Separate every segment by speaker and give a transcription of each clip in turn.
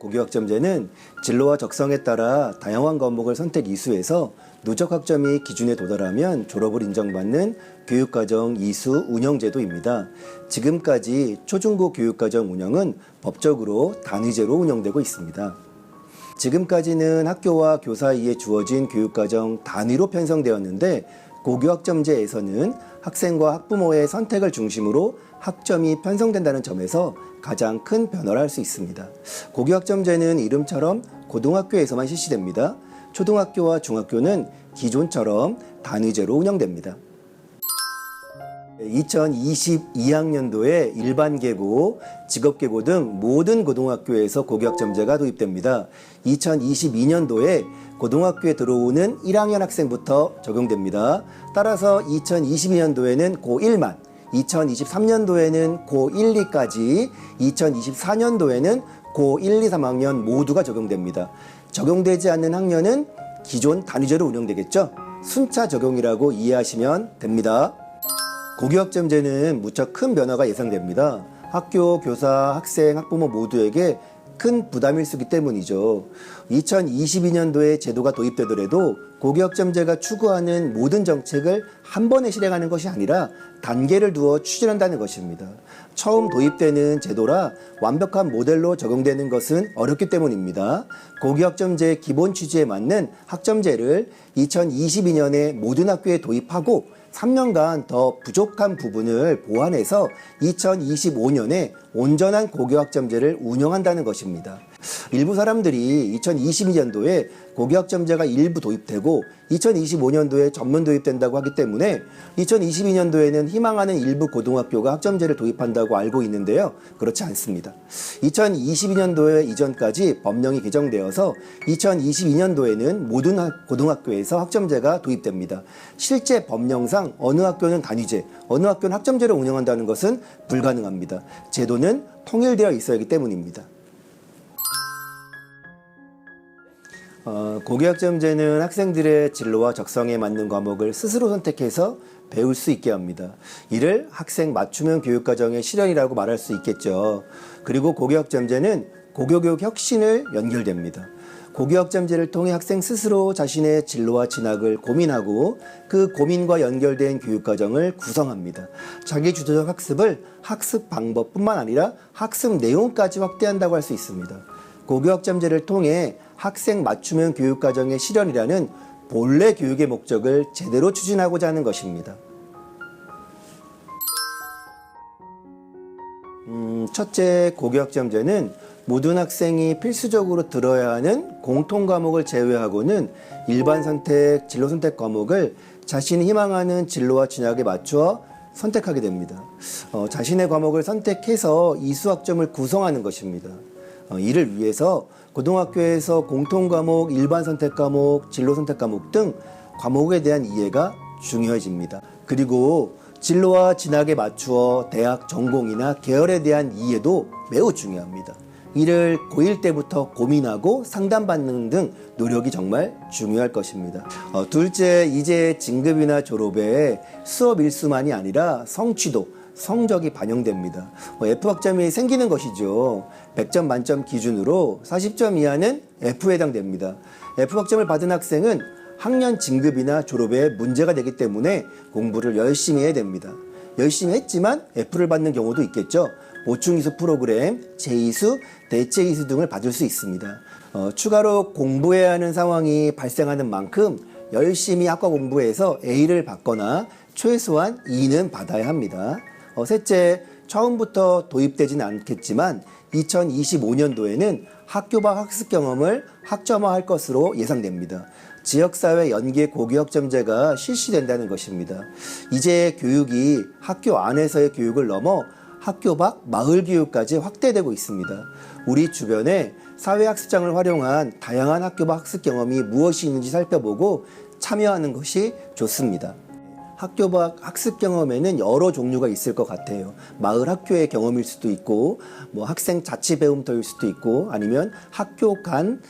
Speaker 1: 고교학점제는 진로와 적성에 따라 다양한 과목을 선택 이수해서 누적 학점이 기준에 도달하면 졸업을 인정받는 교육과정 이수 운영제도입니다. 지금까지 초중고 교육과정 운영은 법적으로 단위제로 운영되고 있습니다. 지금까지는 학교와 교사에게 주어진 교육과정 단위로 편성되었는데 고교학점제에서는 학생과 학부모의 선택을 중심으로 학점이 편성된다는 점에서 가장 큰 변화를 할 수 있습니다. 고교학점제는 이름처럼 고등학교에서만 실시됩니다. 초등학교와 중학교는 기존처럼 단위제로 운영됩니다. 2022학년도에 일반계고, 직업계고 등 모든 고등학교에서 고교학점제가 도입됩니다. 2022년도에 고등학교에 들어오는 1학년 학생부터 적용됩니다. 따라서 2022년도에는 고1만, 2023년도에는 고1, 2까지, 2024년도에는 고1, 2, 3학년 모두가 적용됩니다. 적용되지 않는 학년은 기존 단위제로 운영되겠죠? 순차 적용이라고 이해하시면 됩니다. 고교학점제는 무척 큰 변화가 예상됩니다. 학교, 교사, 학생, 학부모 모두에게 큰 부담일 수기 때문이죠. 2022년도에 제도가 도입되더라도 고교학점제가 추구하는 모든 정책을 한 번에 실행하는 것이 아니라 단계를 두어 추진한다는 것입니다. 처음 도입되는 제도라 완벽한 모델로 적용되는 것은 어렵기 때문입니다. 고교학점제의 기본 취지에 맞는 학점제를 2022년에 모든 학교에 도입하고 3년간 더 부족한 부분을 보완해서 2025년에 온전한 고교학점제를 운영한다는 것입니다. 일부 사람들이 2022년도에 고교학점제가 일부 도입되고 2025년도에 전면 도입된다고 하기 때문에 2022년도에는 희망하는 일부 고등학교가 학점제를 도입한다고 알고 있는데요. 그렇지 않습니다. 2022년도에 이전까지 법령이 개정되어서 2022년도에는 모든 고등학교에서 학점제가 도입됩니다. 실제 법령상 어느 학교는 단위제, 어느 학교는 학점제를 운영한다는 것은 불가능합니다. 제도는 통일되어 있어야 하기 때문입니다. 고교학점제는 학생들의 진로와 적성에 맞는 과목을 스스로 선택해서 배울 수 있게 합니다. 이를 학생 맞춤형 교육과정의 실현이라고 말할 수 있겠죠. 그리고 고교학점제는 고교교육 혁신을 연결됩니다. 고교학점제를 통해 학생 스스로 자신의 진로와 진학을 고민하고 그 고민과 연결된 교육과정을 구성합니다. 자기주도적 학습을 학습 방법뿐만 아니라 학습 내용까지 확대한다고 할 수 있습니다. 고교학점제를 통해 학생 맞춤형 교육과정의 실현이라는 본래 교육의 목적을 제대로 추진하고자 하는 것입니다. 첫째, 고교학점제는 모든 학생이 필수적으로 들어야 하는 공통과목을 제외하고는 일반 선택, 진로 선택 과목을 자신이 희망하는 진로와 진학에 맞추어 선택하게 됩니다. 자신의 과목을 선택해서 이수학점을 구성하는 것입니다. 이를 위해서 고등학교에서 공통과목, 일반 선택 과목, 진로 선택 과목 등 과목에 대한 이해가 중요해집니다. 그리고 진로와 진학에 맞추어 대학 전공이나 계열에 대한 이해도 매우 중요합니다. 이를 고1 때부터 고민하고 상담받는 등 노력이 정말 중요할 것입니다. 둘째, 이제 진급이나 졸업에 수업 일수만이 아니라 성취도, 성적이 반영됩니다. F학점이 생기는 것이죠. 100점 만점 기준으로 40점 이하는 F에 해당됩니다. F학점을 받은 학생은 학년 진급이나 졸업에 문제가 되기 때문에 공부를 열심히 해야 됩니다. 열심히 했지만 F를 받는 경우도 있겠죠. 보충이수 프로그램, 재이수, 대체이수 등을 받을 수 있습니다. 추가로 공부해야 하는 상황이 발생하는 만큼 열심히 학과 공부해서 A를 받거나 최소한 E는 받아야 합니다. 셋째, 처음부터 도입되지는 않겠지만 2025년도에는 학교 밖 학습 경험을 학점화할 것으로 예상됩니다. 지역사회 연계 고교학점제가 실시된다는 것입니다. 이제 교육이 학교 안에서의 교육을 넘어 학교 밖 마을 교육까지 확대되고 있습니다. 우리 주변에 사회학습장을 활용한 다양한 학교 밖 학습 경험이 무엇이 있는지 살펴보고 참여하는 것이 좋습니다. 학교 밖 학습 경험에는 여러 종류가 있을 것 같아요. 마을 학교의 경험일 수도 있고, 학생 자치 배움터일 수도 있고, 아니면 학교 간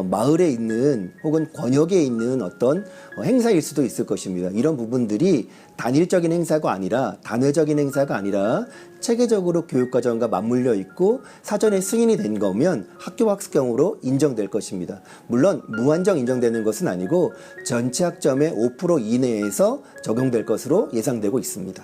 Speaker 1: 마을에 있는 혹은 권역에 있는 어떤 행사일 수도 있을 것입니다. 이런 부분들이 단일적인 행사가 아니라 단회적인 행사가 아니라 체계적으로 교육과정과 맞물려 있고 사전에 승인이 된 거면 학교 학습경으로 인정될 것입니다. 물론 무한정 인정되는 것은 아니고 전체 학점의 5% 이내에서 적용될 것으로 예상되고 있습니다.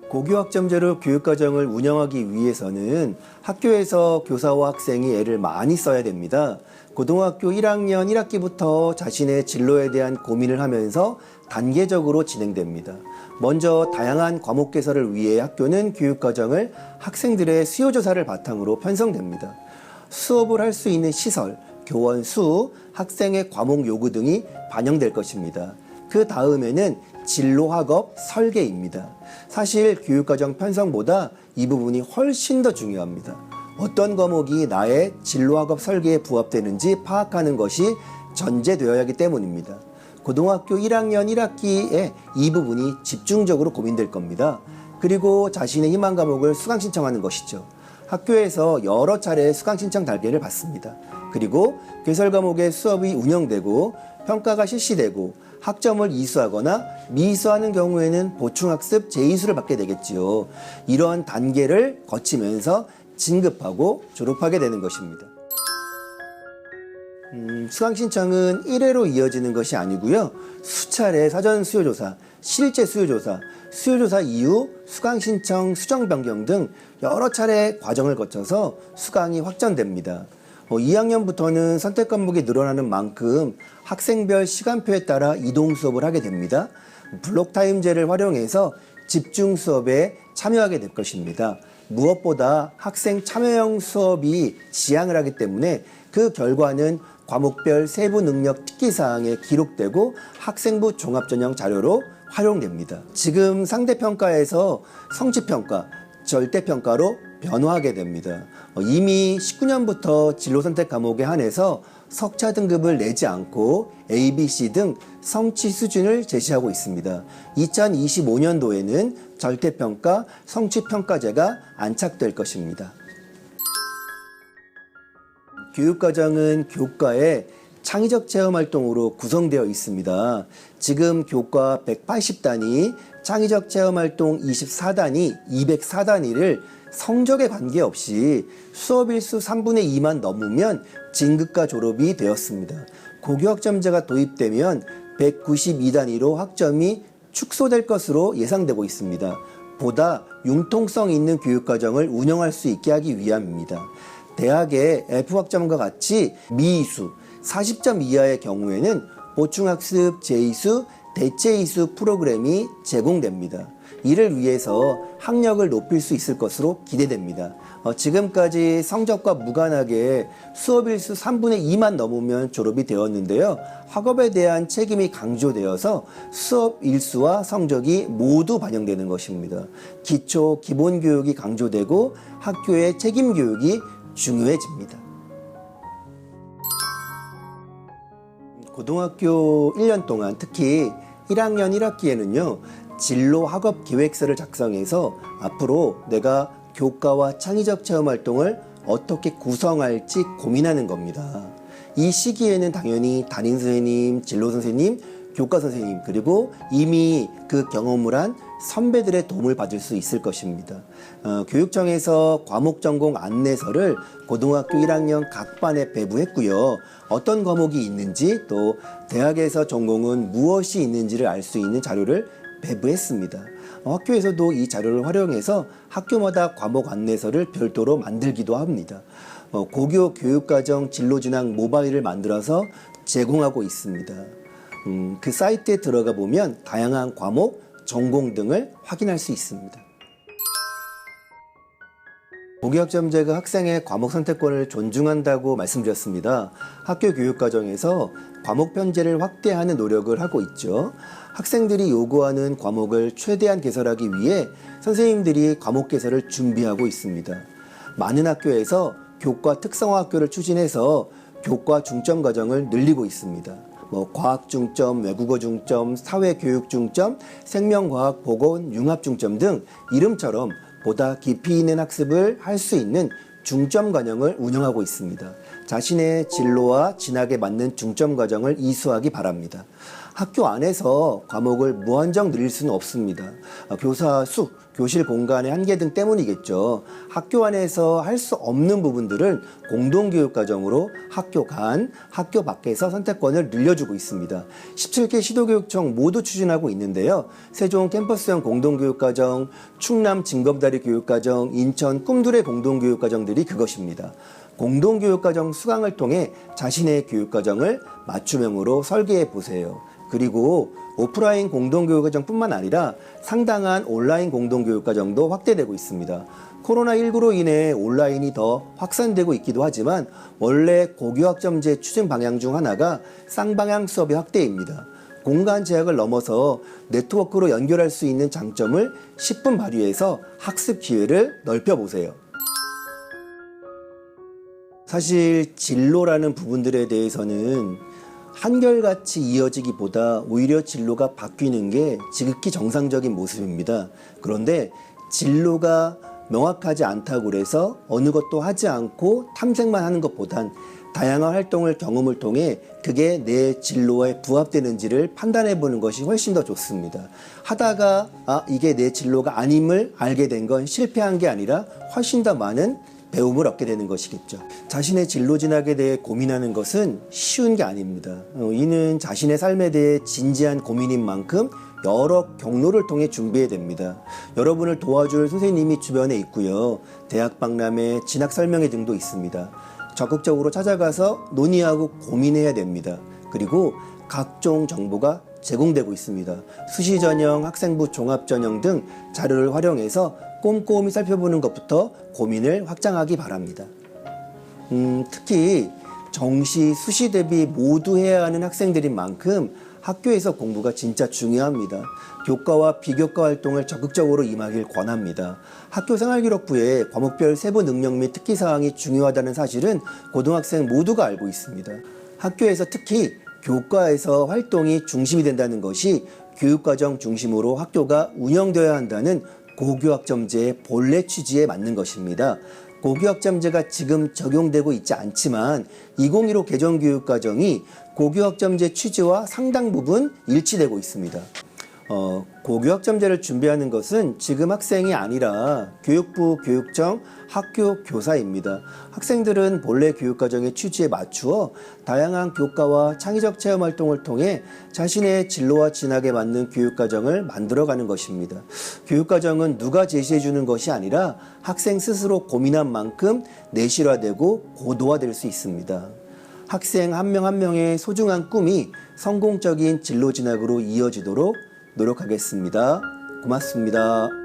Speaker 1: 고교학점제로 교육과정을 운영하기 위해서는 학교에서 교사와 학생이 애를 많이 써야 됩니다. 고등학교 1학년 1학기부터 자신의 진로에 대한 고민을 하면서 단계적으로 진행됩니다. 먼저 다양한 과목 개설을 위해 학교는 교육과정을 학생들의 수요조사를 바탕으로 편성됩니다. 수업을 할 수 있는 시설, 교원 수, 학생의 과목 요구 등이 반영될 것입니다. 그 다음에는 진로학업 설계입니다. 사실 교육과정 편성보다 이 부분이 훨씬 더 중요합니다. 어떤 과목이 나의 진로학업 설계에 부합되는지 파악하는 것이 전제되어야 하기 때문입니다. 고등학교 1학년 1학기에 이 부분이 집중적으로 고민될 겁니다. 그리고 자신의 희망 과목을 수강 신청하는 것이죠. 학교에서 여러 차례 수강 신청 달개를 받습니다. 그리고 개설 과목의 수업이 운영되고 평가가 실시되고 학점을 이수하거나 미수하는 경우에는 보충학습 재이수를 받게 되겠지요. 이러한 단계를 거치면서 진급하고 졸업하게 되는 것입니다. 수강 신청은 1회로 이어지는 것이 아니고요. 수차례 사전 수요조사, 실제 수요조사, 수요조사 이후 수강 신청, 수정 변경 등 여러 차례 과정을 거쳐서 수강이 확정됩니다. 2학년부터는 선택 과목이 늘어나는 만큼 학생별 시간표에 따라 이동 수업을 하게 됩니다. 블록타임제를 활용해서 집중 수업에 참여하게 될 것입니다. 무엇보다 학생 참여형 수업이 지향을 하기 때문에 그 결과는 과목별 세부 능력 특기사항에 기록되고 학생부 종합전형 자료로 활용됩니다. 지금 상대평가에서 성취평가, 절대평가로 변화하게 됩니다. 이미 19년부터 진로선택 과목에 한해서 석차 등급을 내지 않고 A, B, C 등 성취 수준을 제시하고 있습니다. 2025년도에는 절대평가, 성취평가제가 안착될 것입니다. 교육과정은 교과의 창의적 체험활동으로 구성되어 있습니다. 지금 교과 180단위, 창의적 체험활동 24단위, 204단위를 성적에 관계없이 수업일수 3분의 2만 넘으면 진급과 졸업이 되었습니다. 고교학점제가 도입되면 192단위로 학점이 축소될 것으로 예상되고 있습니다. 보다 융통성 있는 교육과정을 운영할 수 있게 하기 위함입니다. 대학의 F학점과 같이 미이수, 40점 이하의 경우에는 보충학습, 재이수, 대체이수 프로그램이 제공됩니다. 이를 위해서 학력을 높일 수 있을 것으로 기대됩니다. 지금까지 성적과 무관하게 수업일수 3분의 2만 넘으면 졸업이 되었는데요. 학업에 대한 책임이 강조되어서 수업 일수와 성적이 모두 반영되는 것입니다. 기초, 기본교육이 강조되고 학교의 책임교육이 중요해집니다. 고등학교 1년 동안 특히 1학년 1학기에는요. 진로 학업 계획서를 작성해서 앞으로 내가 교과와 창의적 체험 활동을 어떻게 구성할지 고민하는 겁니다. 이 시기에는 당연히 담임 선생님, 진로 선생님, 교과 선생님 그리고 이미 그 경험을 한 선배들의 도움을 받을 수 있을 것입니다. 교육청에서 과목 전공 안내서를 고등학교 1학년 각 반에 배부했고요. 어떤 과목이 있는지 또 대학에서 전공은 무엇이 있는지를 알 수 있는 자료를 배부했습니다. 학교에서도 이 자료를 활용해서 학교마다 과목 안내서를 별도로 만들기도 합니다. 고교 교육과정 진로진학 모바일을 만들어서 제공하고 있습니다. 그 사이트에 들어가 보면 다양한 과목, 전공 등을 확인할 수 있습니다. 고교학점제가 학생의 과목 선택권을 존중한다고 말씀드렸습니다. 학교 교육과정에서 과목 편제를 확대하는 노력을 하고 있죠. 학생들이 요구하는 과목을 최대한 개설하기 위해 선생님들이 과목 개설을 준비하고 있습니다. 많은 학교에서 교과 특성화 학교를 추진해서 교과 중점 과정을 늘리고 있습니다. 과학 중점, 외국어 중점, 사회교육 중점, 생명과학 보건 융합 중점 등 이름처럼 보다 깊이 있는 학습을 할 수 있는 중점 과정을 운영하고 있습니다. 자신의 진로와 진학에 맞는 중점 과정을 이수하기 바랍니다. 학교 안에서 과목을 무한정 늘릴 수는 없습니다. 교사 수, 교실 공간의 한계 등 때문이겠죠. 학교 안에서 할 수 없는 부분들은 공동교육과정으로 학교 간, 학교 밖에서 선택권을 늘려주고 있습니다. 17개 시도교육청 모두 추진하고 있는데요. 세종 캠퍼스형 공동교육과정, 충남 징검다리 교육과정, 인천 꿈두레 공동교육과정들이 그것입니다. 공동교육과정 수강을 통해 자신의 교육과정을 맞춤형으로 설계해 보세요. 그리고 오프라인 공동교육과정뿐만 아니라 상당한 온라인 공동교육과정도 확대되고 있습니다. 코로나19로 인해 온라인이 더 확산되고 있기도 하지만 원래 고교학점제 추진 방향 중 하나가 쌍방향 수업의 확대입니다. 공간 제약을 넘어서 네트워크로 연결할 수 있는 장점을 10분 발휘해서 학습 기회를 넓혀보세요. 사실 진로라는 부분들에 대해서는 한결같이 이어지기보다 오히려 진로가 바뀌는 게 지극히 정상적인 모습입니다. 그런데 진로가 명확하지 않다고 해서 어느 것도 하지 않고 탐색만 하는 것보단 다양한 활동을 경험을 통해 그게 내 진로에 부합되는지를 판단해 보는 것이 훨씬 더 좋습니다. 하다가 이게 내 진로가 아님을 알게 된 건 실패한 게 아니라 훨씬 더 많은 배움을 얻게 되는 것이겠죠. 자신의 진로 진학에 대해 고민하는 것은 쉬운 게 아닙니다. 이는 자신의 삶에 대해 진지한 고민인 만큼 여러 경로를 통해 준비해야 됩니다. 여러분을 도와줄 선생님이 주변에 있고요. 대학 박람회, 진학 설명회 등도 있습니다. 적극적으로 찾아가서 논의하고 고민해야 됩니다. 그리고 각종 정보가 제공되고 있습니다. 수시 전형, 학생부 종합 전형 등 자료를 활용해서 꼼꼼히 살펴보는 것부터 고민을 확장하기 바랍니다. 특히 정시, 수시 대비 모두 해야 하는 학생들인 만큼 학교에서 공부가 진짜 중요합니다. 교과와 비교과 활동을 적극적으로 임하길 권합니다. 학교 생활기록부에 과목별 세부 능력 및 특기사항이 중요하다는 사실은 고등학생 모두가 알고 있습니다. 학교에서 특히 교과에서 활동이 중심이 된다는 것이 교육과정 중심으로 학교가 운영되어야 한다는 고교학점제의 본래 취지에 맞는 것입니다. 고교학점제가 지금 적용되고 있지 않지만 2015 개정교육과정이 고교학점제 취지와 상당 부분 일치되고 있습니다. 고교학점제를 준비하는 것은 지금 학생이 아니라 교육부, 교육청, 학교 교사입니다. 학생들은 본래 교육과정의 취지에 맞추어 다양한 교과와 창의적 체험 활동을 통해 자신의 진로와 진학에 맞는 교육과정을 만들어가는 것입니다. 교육과정은 누가 제시해주는 것이 아니라 학생 스스로 고민한 만큼 내실화되고 고도화될 수 있습니다. 학생 한 명 한 명의 소중한 꿈이 성공적인 진로 진학으로 이어지도록 노력하겠습니다. 고맙습니다.